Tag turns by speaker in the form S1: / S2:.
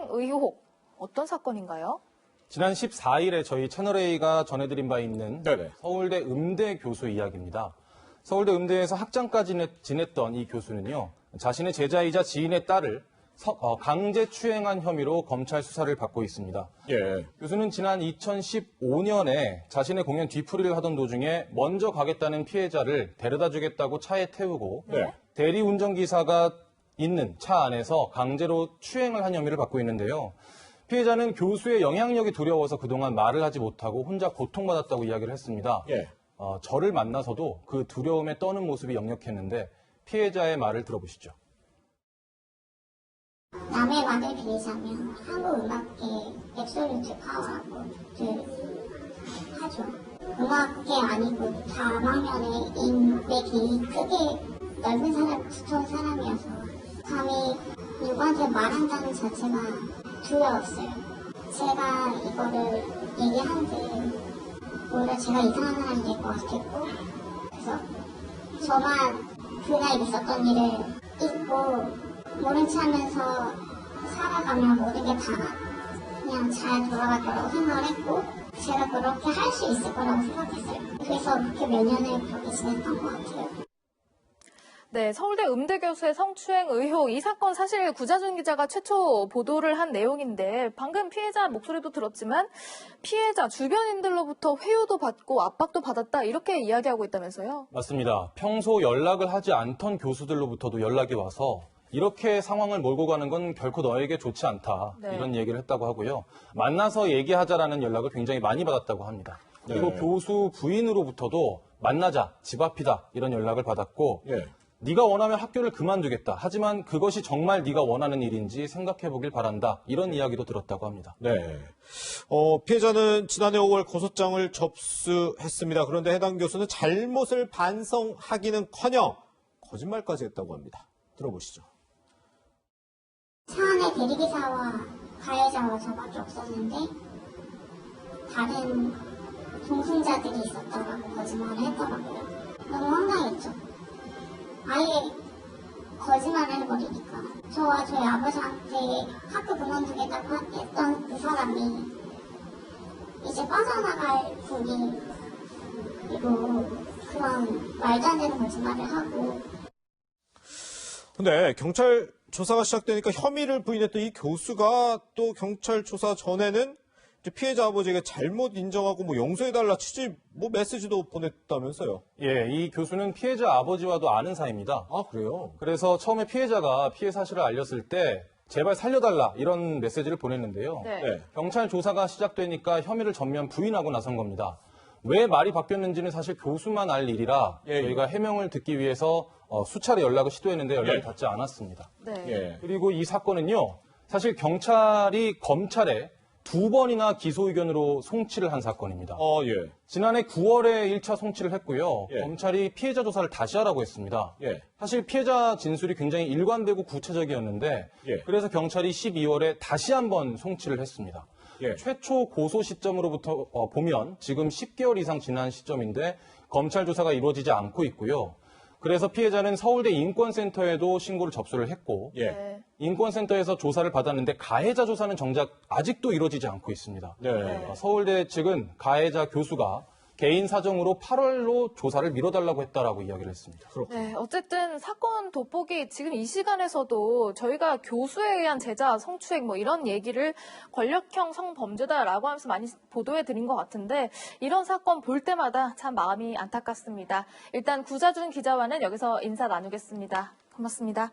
S1: 성추행 의혹, 어떤 사건인가요?
S2: 지난 14일에 저희 채널A가 전해드린 바 있는 서울대 음대 교수 이야기입니다. 서울대 음대에서 학장까지 지냈던 이 교수는요, 자신의 제자이자 지인의 딸을 강제 추행한 혐의로 검찰 수사를 받고 있습니다.
S3: 예.
S2: 교수는 지난 2015년에 자신의 공연 뒤풀이를 하던 도중에 먼저 가겠다는 피해자를 데려다 주겠다고 차에 태우고 대리 운전기사가 있는 차 안에서 강제로 추행을 한 혐의를 받고 있는데요. 피해자는 교수의 영향력이 두려워서 그동안 말을 하지 못하고 혼자 고통받았다고 이야기를 했습니다.
S3: 예.
S2: 저를 만나서도 그 두려움에 떠는 모습이 역력했는데 피해자의 말을 들어보시죠.
S4: 남의 말을 빌리자면 한국음악계 앱솔루트 파워라고 하죠. 음악계 아니고 다방면에 인맥이 크게 넓은 사람, 두터운 사람이어서 감히 누구한테 말한다는 자체가 두려웠어요. 제가 이거를 얘기하는데 오히려 제가 이상한 사람이 될 것 같았고, 그래서 저만 그날 있었던 일을 잊고 모른 체 하면서 살아가면 모든 게 다 그냥 잘 돌아갈 거라고 생각을 했고, 제가 그렇게 할 수 있을 거라고 생각했어요. 그래서 그렇게 몇 년을 그렇게 지냈던 것 같아요.
S1: 네, 서울대 음대 교수의 성추행 의혹, 이 사건 사실 구자준 기자가 최초 보도를 한 내용인데 방금 피해자 목소리도 들었지만 피해자 주변인들로부터 회유도 받고 압박도 받았다 이렇게 이야기하고 있다면서요?
S2: 맞습니다. 평소 연락을 하지 않던 교수들로부터도 연락이 와서 이렇게 상황을 몰고 가는 건 결코 너에게 좋지 않다. 이런 얘기를 했다고 하고요. 만나서 얘기하자라는 연락을 굉장히 많이 받았다고 합니다. 그리고 교수 부인으로부터도 만나자, 집 앞이다 이런 연락을 받았고 네가 원하면 학교를 그만두겠다. 하지만 그것이 정말 네가 원하는 일인지 생각해보길 바란다. 이런 이야기도 들었다고 합니다.
S3: 네. 피해자는 지난해 5월 고소장을 접수했습니다. 그런데 해당 교수는 잘못을 반성하기는커녕 거짓말까지 했다고 합니다. 들어보시죠.
S4: 차 안에 대리기사와 가해자와 저밖에 없었는데 다른 동승자들이 있었다고 거짓말을 했더라고요. 너무 황당했죠. 아예 거짓말을 해버리니까 저와 저희 아버지한테 학교 그만두겠다고 했던 그 사람이 이제 빠져나갈 분이 그리고 그런 말도 안 되는 거짓말을 하고.
S3: 근데 경찰 조사가 시작되니까 혐의를 부인했던 이 교수가 또 경찰 조사 전에는 피해자 아버지에게 잘못 인정하고 용서해달라 취지 메시지도 보냈다면서요?
S2: 예, 이 교수는 피해자 아버지와도 아는 사이입니다.
S3: 아, 그래요?
S2: 그래서 처음에 피해자가 피해 사실을 알렸을 때 제발 살려달라 이런 메시지를 보냈는데요. 경찰 조사가 시작되니까 혐의를 전면 부인하고 나선 겁니다. 왜 말이 바뀌었는지는 사실 교수만 알 일이라 저희가 해명을 듣기 위해서 수차례 연락을 시도했는데 연락이 닿지 않았습니다. 그리고 이 사건은요, 사실 경찰이 검찰에 2번이나 기소 의견으로 송치를 한 사건입니다. 지난해 9월에 1차 송치를 했고요. 검찰이 피해자 조사를 다시 하라고 했습니다. 사실 피해자 진술이 굉장히 일관되고 구체적이었는데 그래서 경찰이 12월에 다시 한번 송치를 했습니다. 최초 고소 시점으로부터 보면 지금 10개월 이상 지난 시점인데 검찰 조사가 이루어지지 않고 있고요. 그래서 피해자는 서울대 인권센터에도 신고를 접수를 했고 인권센터에서 조사를 받았는데 가해자 조사는 정작 아직도 이루어지지 않고 있습니다. 서울대 측은 가해자 교수가 개인 사정으로 8월로 조사를 미뤄달라고 했다라고 이야기를 했습니다.
S1: 네, 어쨌든 사건 돋보기 지금 이 시간에서도 저희가 교수에 의한 제자 성추행 이런 얘기를 권력형 성범죄다라고 하면서 많이 보도해드린 것 같은데 이런 사건 볼 때마다 참 마음이 안타깝습니다. 일단 구자준 기자와는 여기서 인사 나누겠습니다. 고맙습니다.